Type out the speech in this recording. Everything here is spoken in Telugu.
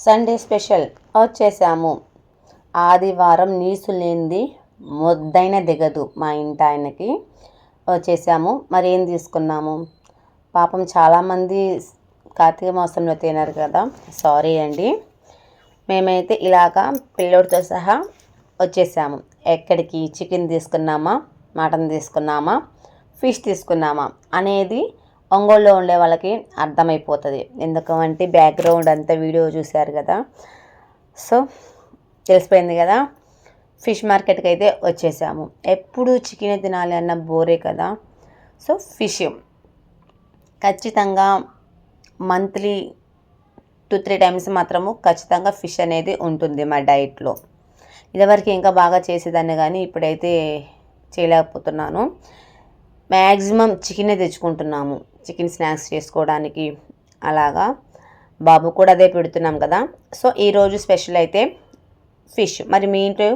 సండే స్పెషల్ వచ్చేసాము. ఆదివారం నీసు లేనిది ముద్దైన దిగదు మా ఇంటి ఆయనకి. వచ్చేసాము. మరి ఏం తీసుకున్నాము? పాపం చాలామంది కార్తీక మాసంలో తినరు కదా, సారీ అండి. మేమైతే ఇలాగా పిల్లోడితో సహా వచ్చేసాము. ఎక్కడికి? చికెన్ తీసుకున్నామా, మటన్ తీసుకున్నామా, ఫిష్ తీసుకున్నామా అనేది ఒంగోలులో ఉండే వాళ్ళకి అర్థమైపోతుంది. ఎందుకంటే బ్యాక్గ్రౌండ్ అంతా వీడియో చూశారు కదా, సో తెలిసిపోయింది కదా. ఫిష్ మార్కెట్కి అయితే వచ్చేసాము. ఎప్పుడు చికెన్ తినాలి అన్న బోరే కదా. సో ఫిష్ ఖచ్చితంగా మంత్లీ 2-3 టైమ్స్ మాత్రము ఖచ్చితంగా ఫిష్ అనేది ఉంటుంది మా డైట్లో. ఇదివరకు ఇంకా బాగా చేసేదాన్ని కానీ ఇప్పుడైతే చేయలేకపోతున్నాను. మ్యాక్సిమం చికెనే తెచ్చుకుంటున్నాము, చికెన్ స్నాక్స్ చేసుకోవడానికి. అలాగా బాబు కూడా అదే పెడుతున్నాం కదా. సో ఈరోజు స్పెషల్ అయితే ఫిష్. మరి మీ ఇంట్లో